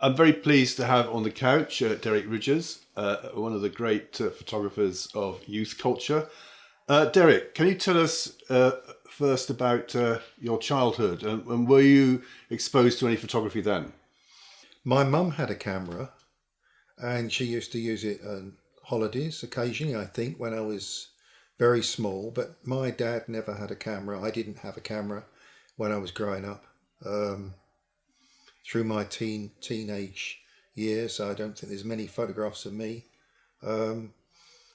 I'm very pleased to have on the couch Derek Ridgers, one of the great photographers of youth culture. Derek, can you tell us first about your childhood and were you exposed to any photography then? My mum had a camera and she used to use it on holidays occasionally, I think, when I was very small. But my dad never had a camera. I didn't have a camera when I was growing up. Um, Through my teenage years, I don't think there's many photographs of me. Um,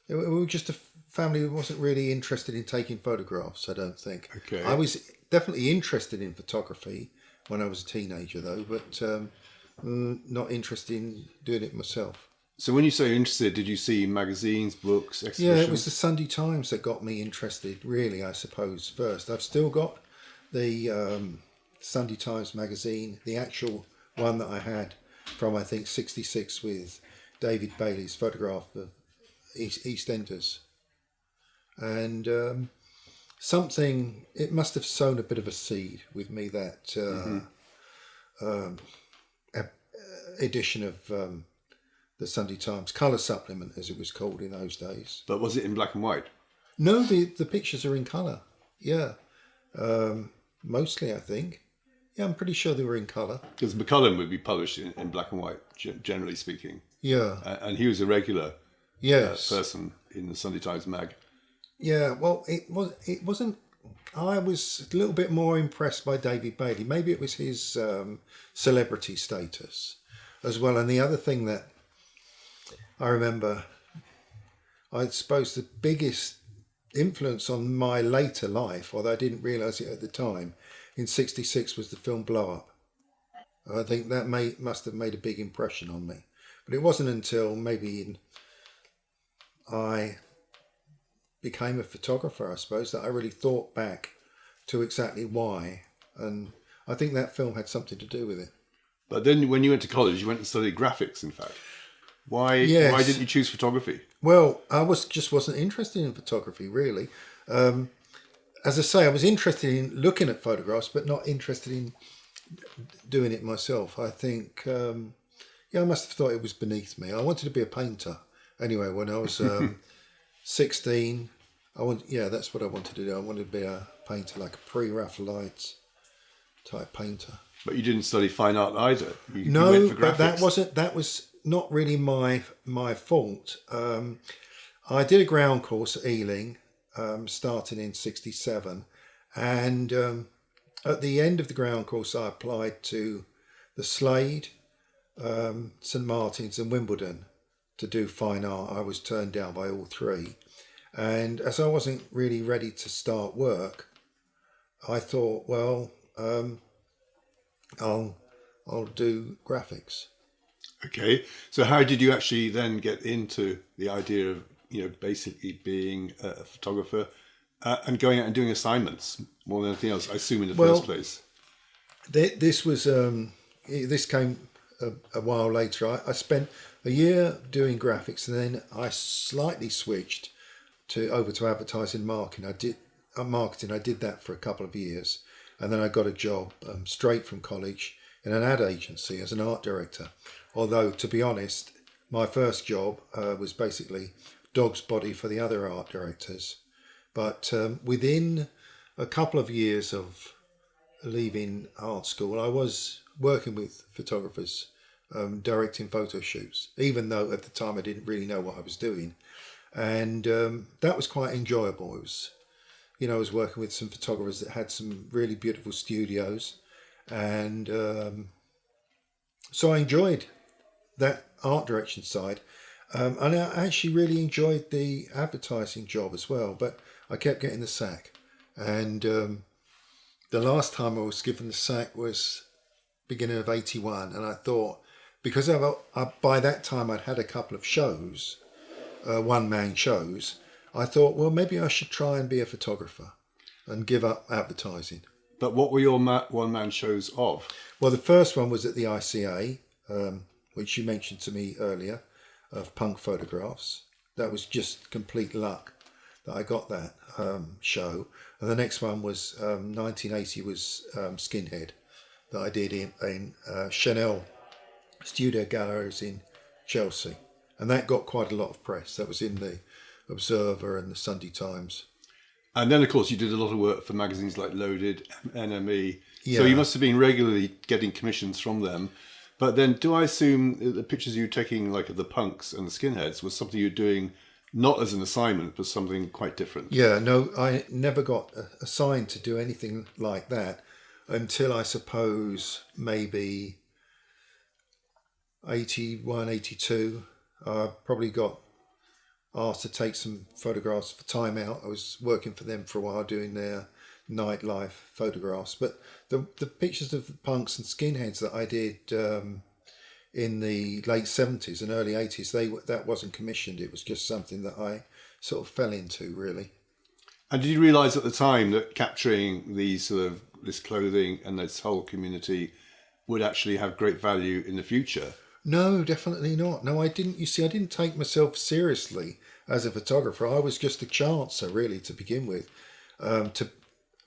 we were just a family who wasn't really interested in taking photographs, I don't think. I Okay. was definitely interested in photography when I was a teenager, though, but not interested in doing it myself. So when you say interested, did you see magazines, books, Yeah, it was the exhibitions? Sunday Times that got me interested, really, I suppose, first. I've still got the Sunday Times magazine, the actual one that I had from, I think, 66 with David Bailey's photograph of EastEnders. And something, it must have sown a bit of a seed with me, that Hmm. edition of the Sunday Times, colour supplement as it was called in those days. But was it in black and white? No, the pictures are in colour. Yeah, mostly I think. Yeah, I'm pretty sure they were in colour. Because McCullum would be published in black and white, generally speaking. Yeah. And he was a regular Yes. person in the Sunday Times mag. Yeah. Well, it wasn't. I was a little bit more impressed by David Bailey. Maybe it was his celebrity status as well. And the other thing that I remember, I suppose the biggest influence on my later life, although I didn't realise it at the time, in '66 was the film Blow Up. I think that must have made a big impression on me. But it wasn't until I became a photographer, I suppose, that I really thought back to exactly why. And I think that film had something to do with it. But then when you went to college, you went and studied graphics, in fact. Why didn't Yes. you choose photography? Well, I wasn't interested in photography really. As I say, I was interested in looking at photographs, but not interested in doing it myself. I think, yeah, I must have thought it was beneath me. I wanted to be a painter. Anyway, when I was 16, yeah, that's what I wanted to do. I wanted to be a painter, like a pre-Raphaelite type painter. But you didn't study fine art either. You went No, for but graphics. that was not really my fault. I did a ground course at Ealing, starting in '67, and at the end of the ground course, I applied to the Slade, St Martin's, and Wimbledon to do fine art. I was turned down by all three, and as I wasn't really ready to start work, I thought, well, I'll I'll do graphics. Okay. So how did you actually then get into the idea of, basically being a photographer and going out and doing assignments more than anything else, I assume in the first Well, place? this was this came a while later. I spent a year doing graphics, and then I slightly switched to over to advertising marketing. I did that for a couple of years, and then I got a job straight from college in an ad agency as an art director. Although, to be honest, my first job was basically dog's body for the other art directors. But within a couple of years of leaving art school, I was working with photographers, directing photo shoots, even though at the time I didn't really know what I was doing. And that was quite enjoyable. It was, I was working with some photographers that had some really beautiful studios. And so I enjoyed that art direction side. And I actually really enjoyed the advertising job as well, but I kept getting the sack. And the last time I was given the sack was beginning of '81, and I thought, because by that time I'd had a couple of shows, one-man shows, I thought, well, maybe I should try and be a photographer and give up advertising. But what were your one-man shows of? Well, the first one was at the ICA, which you mentioned to me earlier, of punk photographs. That was just complete luck that I got that show. And the next one was 1980 was Skinhead that I did in Chanel studio galleries in Chelsea. And that got quite a lot of press. That was in the Observer and the Sunday Times. And then, of course, you did a lot of work for magazines like Loaded, NME. Yeah. So you must have been regularly getting commissions from them. But then do I assume the pictures you were taking, like of the punks and the skinheads, was something you were doing not as an assignment, but something quite different? Yeah, no, I never got assigned to do anything like that until I suppose maybe 81, 82. I probably got asked to take some photographs for Time Out. I was working for them for a while doing their nightlife photographs. But the pictures of the punks and skinheads that I did in the late 70s and early 80s, that wasn't commissioned. It was just something that I sort of fell into, really. And did you realise at the time that capturing this clothing and this whole community would actually have great value in the future? No, definitely not. No, I didn't. You see, I didn't take myself seriously as a photographer. I was just a chancer, really, to begin with.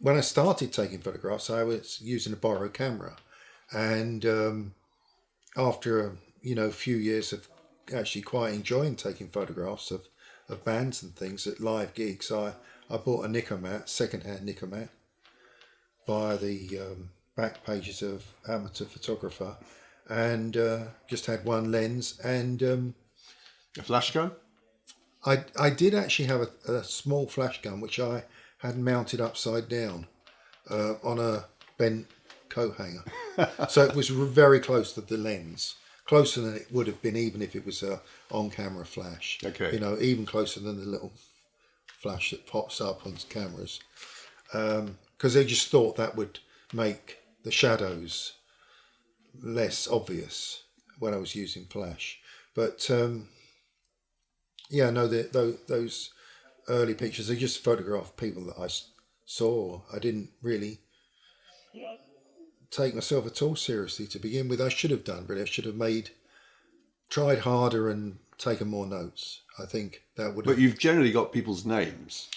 When I started taking photographs, I was using a borrowed camera, and after a few years of actually quite enjoying taking photographs of bands and things at live gigs, I bought a Nicomat, second-hand Nicomat, via the back pages of Amateur Photographer, and just had one lens and A flash gun? I did actually have a small flash gun which I had mounted upside down on a bent coat hanger, so it was very close to the lens, closer than it would have been even if it was a on-camera flash. Okay. Even closer than the little flash that pops up on cameras, because they just thought that would make the shadows less obvious when I was using flash. But those early pictures, they just photographed people that I saw. I didn't really take myself at all seriously to begin with. I should have done, really. I should have tried harder and taken more notes. I think that would have... But you've generally got people's names.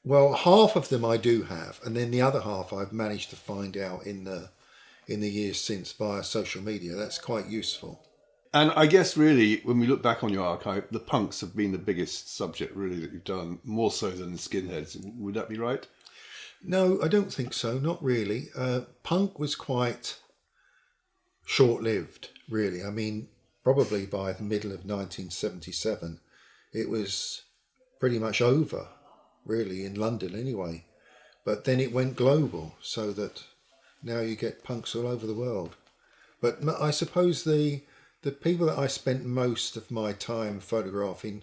Well, half of them I do have, and then the other half I've managed to find out in the years since via social media. That's quite useful. And I guess really, when we look back on your archive, the punks have been the biggest subject really that you've done, more so than the skinheads. Would that be right? No, I don't think so. Not really. Punk was quite short-lived, really. I mean, probably by the middle of 1977, it was pretty much over, really, in London anyway. But then it went global, so that now you get punks all over the world. But I suppose the people that I spent most of my time photographing,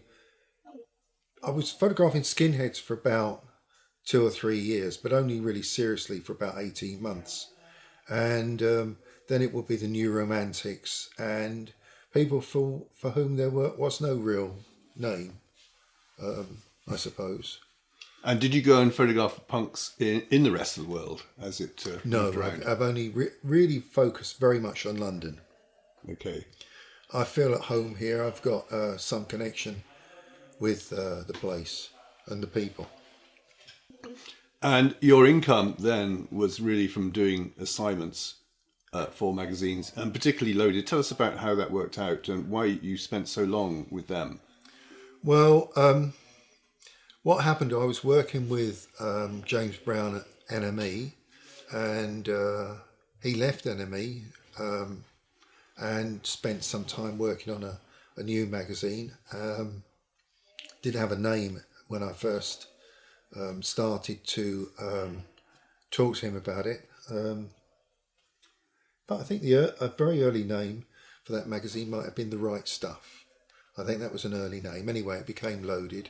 I was photographing skinheads for about 2 or 3 years, but only really seriously for about 18 months. And then it would be the New Romantics and people for whom there was no real name, I suppose. And did you go and photograph punks in the rest of the world as it No, moved around? I've only really focused very much on London. Okay. I feel at home here. I've got some connection with the place and the people. And your income then was really from doing assignments for magazines, and particularly Loaded. Tell us about how that worked out and why you spent so long with them. Well, what happened, I was working with James Brown at NME, and he left NME and spent some time working on a new magazine. Didn't have a name when I first started to talk to him about it. But I think a very early name for that magazine might have been The Right Stuff. I think that was an early name. Anyway, it became Loaded.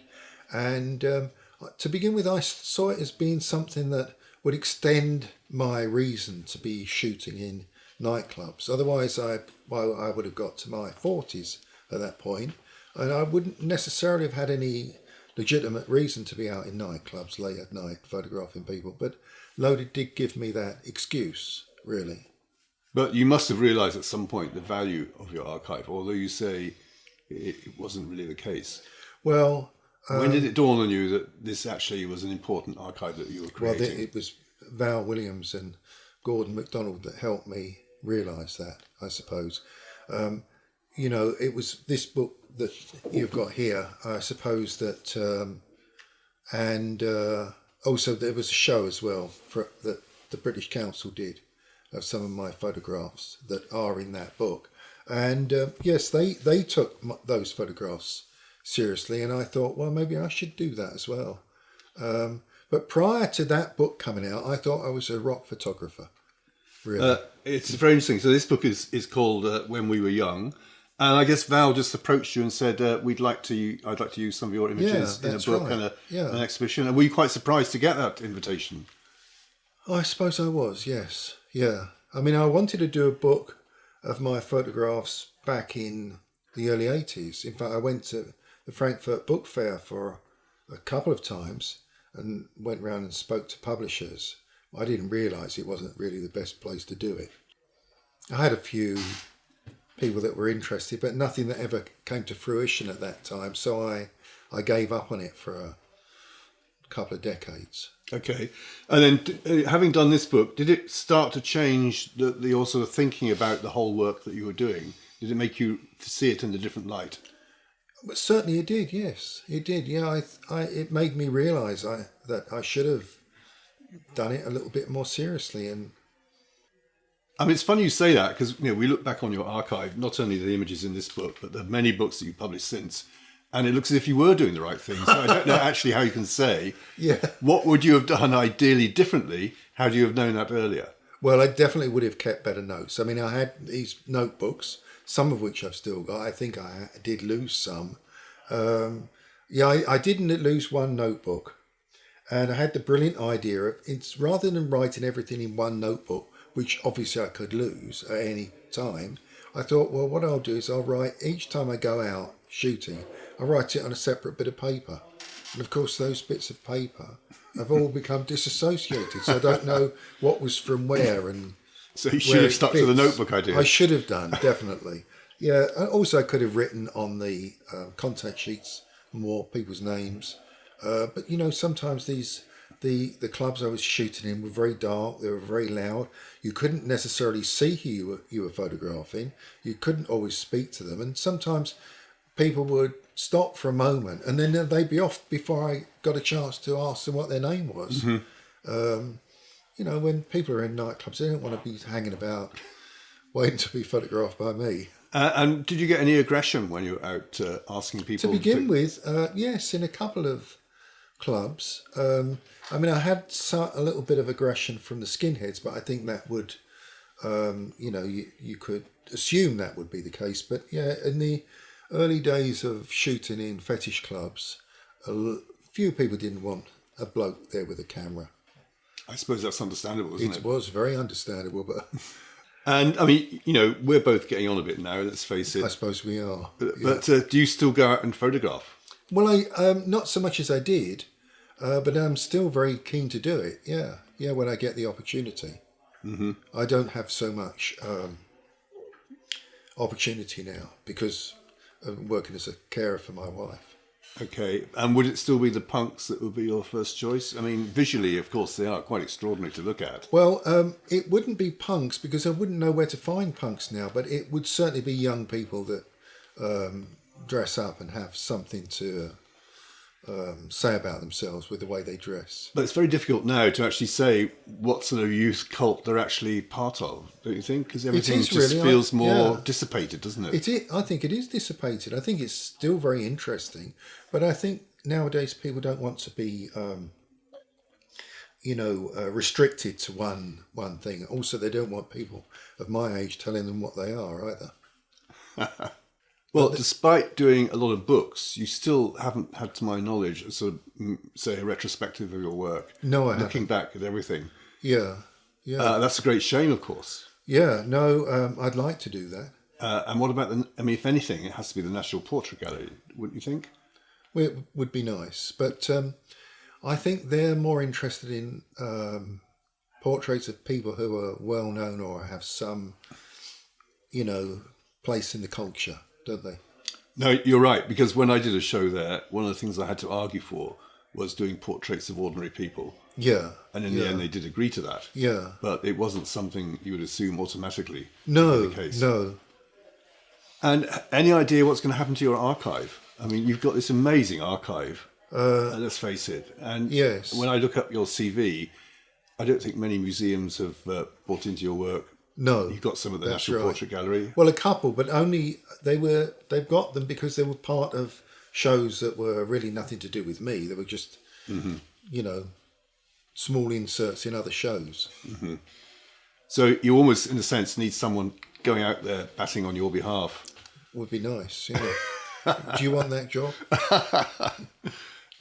And to begin with, I saw it as being something that would extend my reason to be shooting in nightclubs. Otherwise, I would have got to my 40s at that point, and I wouldn't necessarily have had any legitimate reason to be out in nightclubs late at night photographing people. But Loaded did give me that excuse, really. But you must have realised at some point the value of your archive, although you say it wasn't really the case. Well... when did it dawn on you that this actually was an important archive that you were creating? Well, it was Val Williams and Gordon MacDonald that helped me realise that, I suppose. You know, it was this book that you've got here, I suppose that, and also there was a show as well that the British Council did of some of my photographs that are in that book. And yes, they took those photographs seriously, and I thought, well, maybe I should do that as well. But prior to that book coming out, I thought I was a rock photographer. Really, it's very interesting. So this book is called When We Were Young, and I guess Val just approached you and said, I'd like to use some of your images in a book and an exhibition. And were you quite surprised to get that invitation? I suppose I was. Yes, yeah. I mean, I wanted to do a book of my photographs back in the early 80s. In fact, I went to the Frankfurt Book Fair for a couple of times and went around and spoke to publishers. I didn't realise it wasn't really the best place to do it. I had a few people that were interested, but nothing that ever came to fruition at that time. So I gave up on it for a couple of decades. Okay. And then having done this book, did it start to change your sort of thinking about the whole work that you were doing? Did it make you see it in a different light? But certainly it did, yes. It did, yeah. It made me realise that I should have done it a little bit more seriously. And I mean, it's funny you say that because we look back on your archive, not only the images in this book, but the many books that you've published since, and it looks as if you were doing the right thing. So I don't know actually how you can say, what would you have done ideally differently had you have known that earlier? Well, I definitely would have kept better notes. I mean, I had these notebooks, some of which I've still got. I think I did lose some. I didn't lose one notebook. And I had the brilliant idea of, it's rather than writing everything in one notebook, which obviously I could lose at any time, I thought, well, what I'll do is I'll write, each time I go out shooting, I'll write it on a separate bit of paper. And of course, those bits of paper have all become disassociated, so I don't know what was from where. And so you should have stuck to the notebook idea. I should have done, definitely. Yeah, and also I could have written on the contact sheets more people's names. But sometimes the clubs I was shooting in were very dark. They were very loud. You couldn't necessarily see who you were photographing. You couldn't always speak to them, and sometimes people would stop for a moment, and then they'd be off before I got a chance to ask them what their name was. Mm-hmm. When people are in nightclubs, they don't want to be hanging about waiting to be photographed by me. And did you get any aggression when you were out asking people? To begin with, yes, in a couple of clubs. I mean, I had a little bit of aggression from the skinheads, but I think that would, you could assume that would be the case. But yeah, in the early days of shooting in fetish clubs, a few people didn't want a bloke there with a camera. I suppose that's understandable, isn't it? It was very understandable, but... And, I mean, we're both getting on a bit now, let's face it. I suppose we are. But do you still go out and photograph? Well, I not so much as I did, but I'm still very keen to do it, yeah, when I get the opportunity. Mm-hmm. I don't have so much opportunity now because I'm working as a carer for my wife. Okay, and would it still be the punks that would be your first choice? I mean, visually, of course, they are quite extraordinary to look at. Well, it wouldn't be punks because I wouldn't know where to find punks now, but it would certainly be young people that dress up and have something to say about themselves with the way they dress. But it's very difficult now to actually say what sort of youth cult they're actually part of, don't you think? Because everything just feels more dissipated, doesn't it? I think it is dissipated. I think it's still very interesting, but I think nowadays people don't want to be, restricted to one thing. Also, they don't want people of my age telling them what they are either. Well, despite doing a lot of books, you still haven't had, to my knowledge, a retrospective of your work. No, I haven't. Looking back at everything. Yeah. That's a great shame, of course. Yeah, no, I'd like to do that. And what about if anything, it has to be the National Portrait Gallery, wouldn't you think? Well, it would be nice, but I think they're more interested in portraits of people who are well known or have some, place in the culture. Don't they? No, you're right, because when I did a show there, one of the things I had to argue for was doing portraits of ordinary people. Yeah. And in the end, they did agree to that. Yeah. But it wasn't something you would assume automatically. No, the case. no. And any idea what's going to happen to your archive? I mean, you've got this amazing archive, let's face it. And Yes. when I look up your CV, I don't think many museums have bought into your work. No. You've got some at the that's National right. Portrait Gallery. Well, a couple, but only they've got them because they were part of shows that were really nothing to do with me. They were just, small inserts in other shows. Mm-hmm. So you almost, in a sense, need someone going out there batting on your behalf. Would be nice. Do you want that job?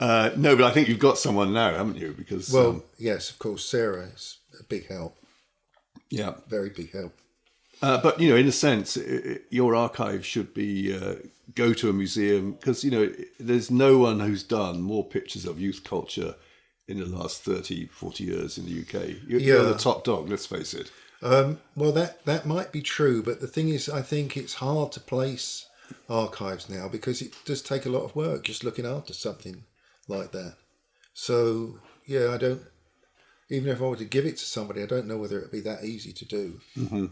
No, but I think you've got someone now, haven't you? Because yes, of course. Sarah is a big help. Yeah, very big help. But in a sense, your archive should be go to a museum because there's no one who's done more pictures of youth culture in the last 30, 40 years in the UK. You're the top dog. Let's face it. Well, that might be true, but the thing is, I think it's hard to place archives now because it does take a lot of work just looking after something like that. So I don't. Even if I were to give it to somebody, I don't know whether it'd be that easy to do. Mm-hmm.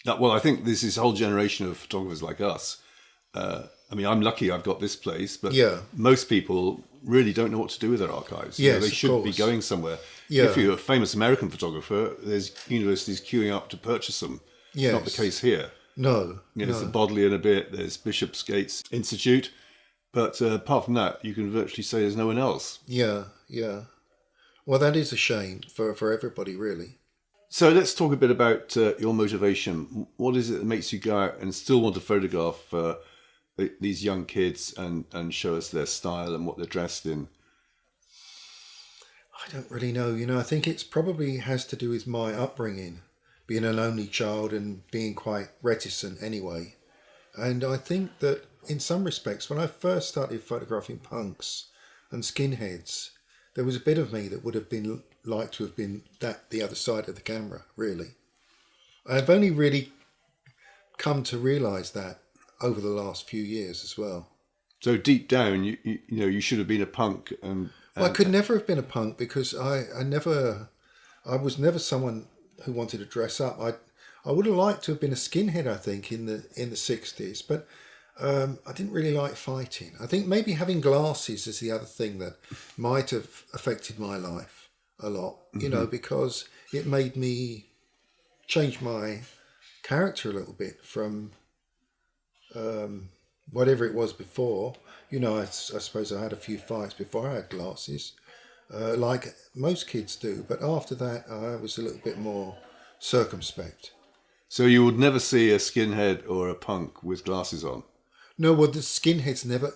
Well, I think there's this whole generation of photographers like us. I'm lucky I've got this place, but most people really don't know what to do with their archives. Yes, they should be going somewhere. Yeah. If you're a famous American photographer, there's universities queuing up to purchase them. Yes. It's not the case here. No. There's the Bodleian a bit, there's Bishopsgate's Institute, but apart from that, you can virtually say there's no one else. Yeah. Well, that is a shame for everybody, really. So let's talk a bit about your motivation. What is it that makes you go out and still want to photograph these young kids and show us their style and what they're dressed in? I don't really know. I think it's probably has to do with my upbringing, being an only child and being quite reticent anyway. And I think that in some respects, when I first started photographing punks and skinheads, there was a bit of me that would have been like to have been the other side of the camera, really. I've only really come to realise that over the last few years as well. So deep down, you should have been a punk. Well, I could never have been a punk because I was never someone who wanted to dress up. I would have liked to have been a skinhead, I think, in the 60s, but I didn't really like fighting. I think maybe having glasses is the other thing that might have affected my life a lot, because it made me change my character a little bit from whatever it was before. I suppose I had a few fights before I had glasses, like most kids do. But after that, I was a little bit more circumspect. So you would never see a skinhead or a punk with glasses on? No, well, the skinheads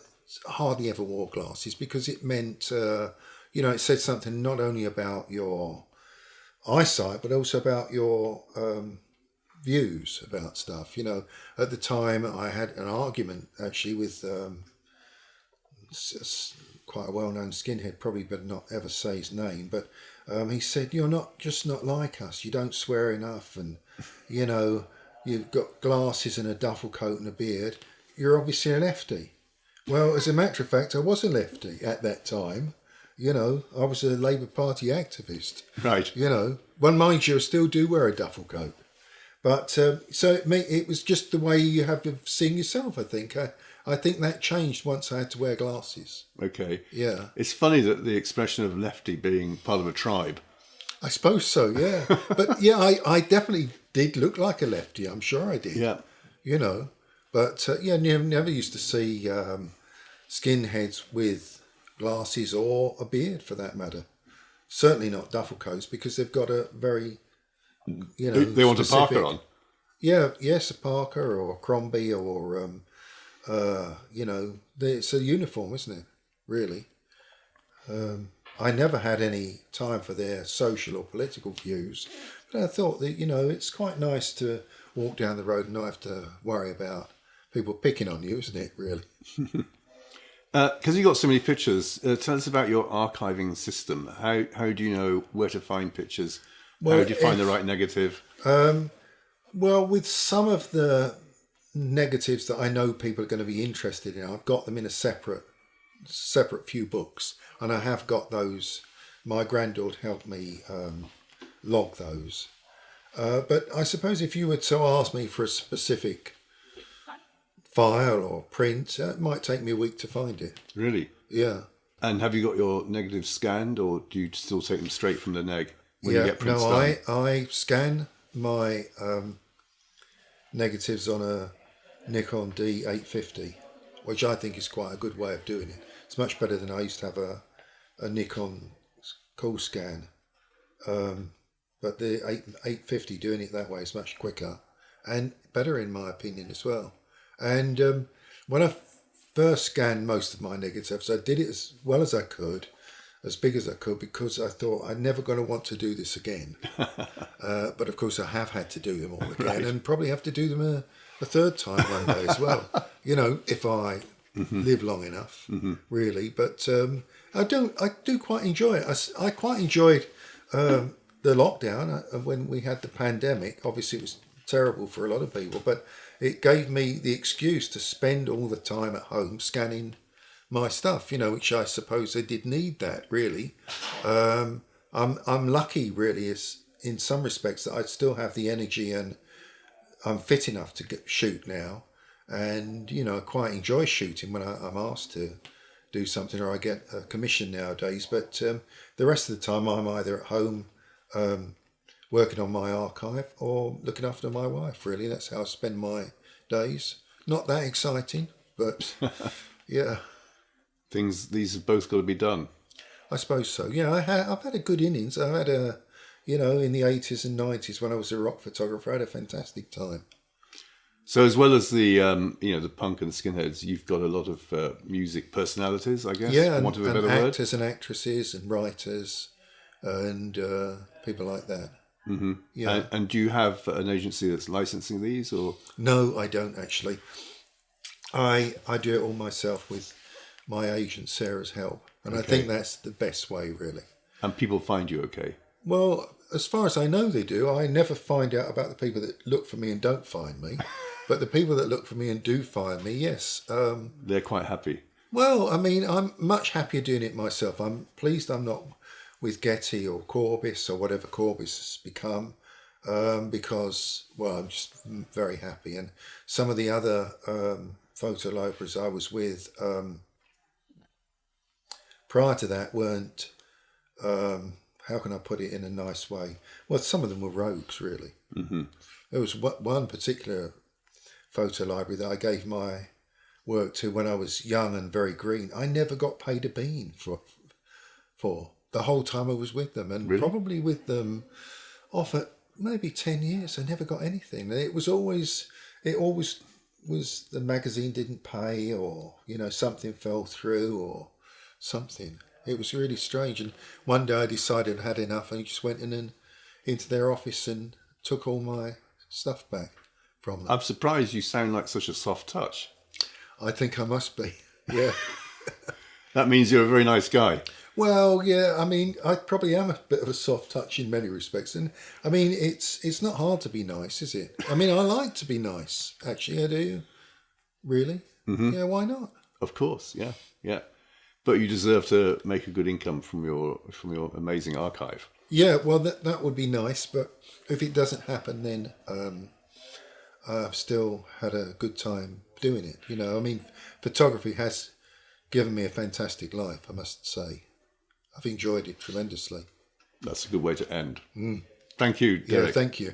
hardly ever wore glasses because it meant, it said something not only about your eyesight, but also about your views about stuff. At the time I had an argument actually with quite a well-known skinhead, probably better not ever say his name, but he said, "You're not like us. You don't swear enough, and you've got glasses and a duffle coat and a beard. You're obviously a leftie." Well, as a matter of fact, I was a leftie at that time. I was a Labour Party activist. Right. Well, mind you, I still do wear a duffle coat. But so it was just the way you have of seeing yourself, I think. I think that changed once I had to wear glasses. Okay. Yeah. It's funny that the expression of lefty being part of a tribe. I suppose so, yeah. But yeah, I definitely did look like a lefty. I'm sure I did. Yeah. But never used to see skinheads with glasses or a beard for that matter. Certainly not duffel coats because they've got a very, They want a Parker on. Yeah, yes, a Parker or a Crombie or, it's a uniform, isn't it? Really. I never had any time for their social or political views, but I thought that, it's quite nice to walk down the road and not have to worry about people picking on you, isn't it, really? Because you've got so many pictures, tell us about your archiving system. How do you know where to find pictures? Well, how do you find the right negative? Well, with some of the negatives that I know people are going to be interested in, I've got them in a separate few books, and I have got those. My granddaughter helped me log those. But I suppose if you were to ask me for a specific file or print, it might take me a week to find it. Really? Yeah. And have you got your negatives scanned, or do you still take them straight from the neg when you get prints no, done? I scan my negatives on a Nikon D850, which I think is quite a good way of doing it. It's much better than I used to have a Nikon Cool Scan. But the 850 doing it that way is much quicker and better in my opinion as well. And when I first scanned most of my negatives, I did it as well as I could, as big as I could, because I thought I'm never going to want to do this again. But of course I have had to do them all again, right. And probably have to do them a third time one day as well. You know, if I live long enough, really. But I do quite enjoy it. I quite enjoyed the lockdown when we had the pandemic. Obviously, it was terrible for a lot of people, but it gave me the excuse to spend all the time at home scanning my stuff, you know, which I suppose I did need that, really. I'm lucky, really, is in some respects that I still have the energy and I'm fit enough to shoot now. And, you know, I quite enjoy shooting when I'm asked to do something or I get a commission nowadays. But the rest of the time I'm either at home working on my archive or looking after my wife, really. That's how I spend my days. Not that exciting, but yeah. These have both got to be done. I suppose so. Yeah, I've had a good innings. I had in the 80s and 90s when I was a rock photographer, I had a fantastic time. So as well as the the punk and the skinheads, you've got a lot of music personalities, I guess. Yeah, for want of a better actors word. and actresses and writers and people like that. Mm-hmm. Yeah. And do you have an agency that's licensing these, or? No, I don't actually. I do it all myself with my agent Sarah's help, and okay. I think that's the best way, really. And people find you okay? Well, as far as I know, they do. I never find out about the people that look for me and don't find me, but the people that look for me and do find me, yes. They're quite happy. Well, I mean, I'm much happier doing it myself. I'm pleased I'm not with Getty or Corbis or whatever Corbis has become, because, well, I'm just very happy. And some of the other photo libraries I was with prior to that weren't, how can I put it in a nice way? Well, some of them were rogues, really. Mm-hmm. There was one particular photo library that I gave my work to when I was young and very green. I never got paid a bean for the whole time I was with them, and really? Probably with them off at maybe 10 years. I never got anything. It always was the magazine didn't pay, or something fell through or something. It was really strange. And one day I decided I had enough, and I just went into their office and took all my stuff back from them. I'm surprised you sound like such a soft touch. I think I must be. Yeah. That means you're a very nice guy. Well, yeah, I mean, I probably am a bit of a soft touch in many respects. And I mean, it's not hard to be nice, is it? I mean, I like to be nice, actually. I do. Really? Mm-hmm. Yeah, why not? Of course, yeah, yeah. But you deserve to make a good income from your amazing archive. Yeah, well, that would be nice. But if it doesn't happen, then I've still had a good time doing it. I mean, photography has given me a fantastic life, I must say. I've enjoyed it tremendously. That's a good way to end. Thank you, Derek. Yeah, thank you.